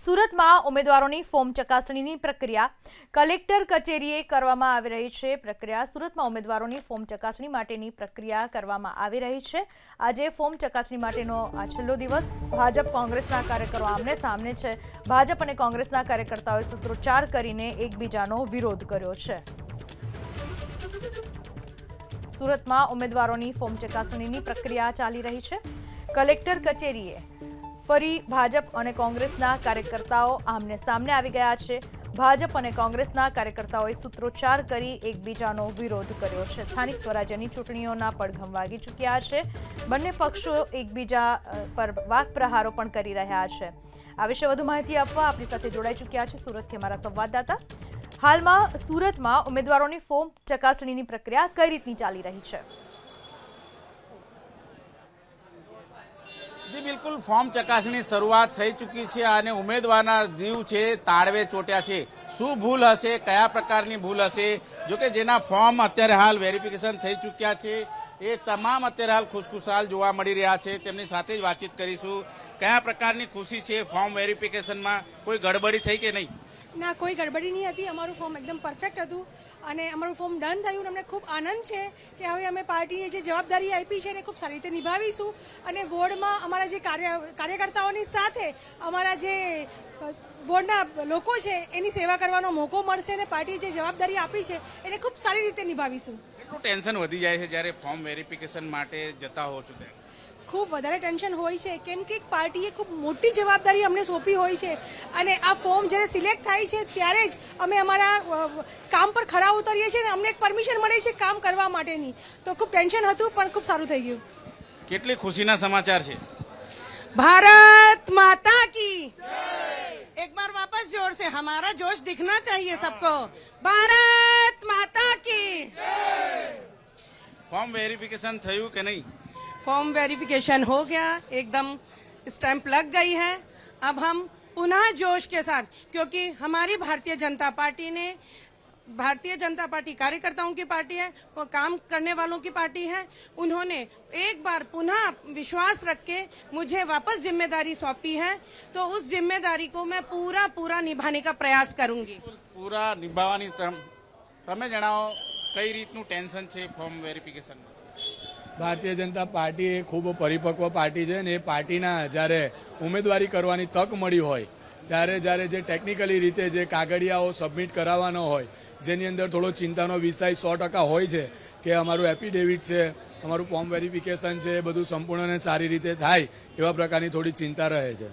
સુરતમાં ઉમેદવારોની ફોર્મ ચકાસણીની પ્રક્રિયા કલેક્ટર કચેરીએ કરવામાં આવી રહી છે। સુરતમાં ઉમેદવારોની ફોર્મ ચકાસણી માટેની પ્રક્રિયા કરવામાં આવી રહી છે। આજે ફોર્મ ચકાસણી માટેનો આ છેલ્લો દિવસ। ભાજપ કોંગ્રેસના કાર્યકરો આમને સામને છે। ભાજપ અને કોંગ્રેસના કાર્યકર્તાઓએ સૂત્રોચ્ચાર કરીને એકબીજાનો વિરોધ કર્યો છે। સુરતમાં ઉમેદવારોની ફોર્મ ચકાસણીની પ્રક્રિયા ચાલી રહી છે। કલેક્ટર કચેરીએ ફરી ભાજપ અને કોંગ્રેસના કાર્યકર્તાઓ આમને સામને આવી ગયા છે। ભાજપ અને કોંગ્રેસના કાર્યકર્તાઓએ સૂત્રોચ્ચાર કરી એકબીજાનો વિરોધ કર્યો છે। સ્થાનિક સ્વરાજ્યની ચૂંટણીઓના પડઘમ વાગી ચૂક્યા છે। બંને પક્ષો એકબીજા પર વાકપ્રહારો પણ કરી રહ્યા છે। આ વિશે વધુ માહિતી આપવા આપણી સાથે જોડાઈ ચૂક્યા છે સુરતથી અમારા સંવાદદાતા। હાલમાં સુરતમાં ઉમેદવારોની ફોર્મ ચકાસણીની પ્રક્રિયા કઈ રીતની ચાલી રહી છે? જી બિલકુલ, ફોર્મ ચકાસણી શરૂઆત થઈ ચૂકી છે અને ઉમેદવારના દીવ છે તાળવે ચોટ્યા છે। શું ભૂલ હશે, કયા પ્રકારની ભૂલ હશે? જોકે જેના ફોર્મ અત્યારે હાલ વેરિફિકેશન થઈ ચૂક્યા છે એ તમામ અત્યારે હાલ ખુશખુશાલ જોવા મળી રહ્યા છે। તેમની સાથે જ વાતચીત કરીશું। કયા પ્રકારની ખુશી છે ફોર્મ વેરિફિકેશનમાં? કોઈ ગડબડી થઈ કે નહીં? ના, કોઈ ગડબડી નહીં હતી। અમારું ફોર્મ એકદમ પરફેક્ટ હતું અને અમારું ફોર્મ ડન થયું। અમને ખૂબ આનંદ છે કે હવે અમે પાર્ટીએ જે જવાબદારી આપી છે એને ખૂબ સારી રીતે નિભાવીશું અને વોર્ડમાં અમારા જે કાર્યકર્તાઓની સાથે અમારા જે વોર્ડના લોકો છે એની સેવા કરવાનો મોકો મળશે અને પાર્ટીએ જે જવાબદારી આપી છે એને ખૂબ સારી રીતે નિભાવીશું। કેટલું ટેન્શન વધી જાય છે જ્યારે ફોર્મ વેરિફિકેશન માટે જતા હો છો ત્યારે? ખૂબ વધારે ટેન્શન હોય છે કેમ કે પાર્ટીએ ખૂબ મોટી જવાબદારી અમને સોંપી હોય છે અને આ ફોર્મ જ્યારે સિલેક્ટ થાય છે ત્યારે જ અમે અમારા કામ પર ખરા ઉતરીએ છીએ અને અમને એક પરમિશન મળે છે કામ કરવા માટેની। તો ખૂબ ટેન્શન હતું પણ ખૂબ સારું થઈ ગયું। કેટલી ખુશીના સમાચાર છે? भारत माता की एक बार वापस जोर से हमारा जोश दिखना चाहिए सबको। भारत माता की। ફોર્મ વેરિફિકેશન થયું કે નહીં? फॉर्म वेरिफिकेशन हो गया, एकदम स्टैंप लग गई है। अब हम पुनः जोश के साथ, क्योंकि हमारी भारतीय जनता पार्टी कार्यकर्ताओं की पार्टी है, वो काम करने वालों की पार्टी है। उन्होंने एक बार पुनः विश्वास रख के मुझे वापस जिम्मेदारी सौंपी है, तो उस जिम्मेदारी को मैं पूरा निभाने का प्रयास करूंगी। પૂરા નિભાવવાની તમે જણાવો કઈ રીતનું ટેન્શન છે form verification? Bharatiya Janata party એ ખૂબ પરિપક્વ પાર્ટી છે ને એ પાર્ટીના જ્યારે ઉમેદવારી કરવાની તક મળી હોય ત્યારે જે ટેકનિકલી રીતે જે કાગળિયાઓ સબમિટ કરાવવાનો હોય જેની અંદર થોડો ચિંતાનો વિષય 100% હોય છે કે અમારું એફિડેવિટ છે, અમારું ફોર્મ વેરિફિકેશન છે, એ બધું સંપૂર્ણ અને સારી રીતે થાય એવા પ્રકારની થોડી ચિંતા રહે છે।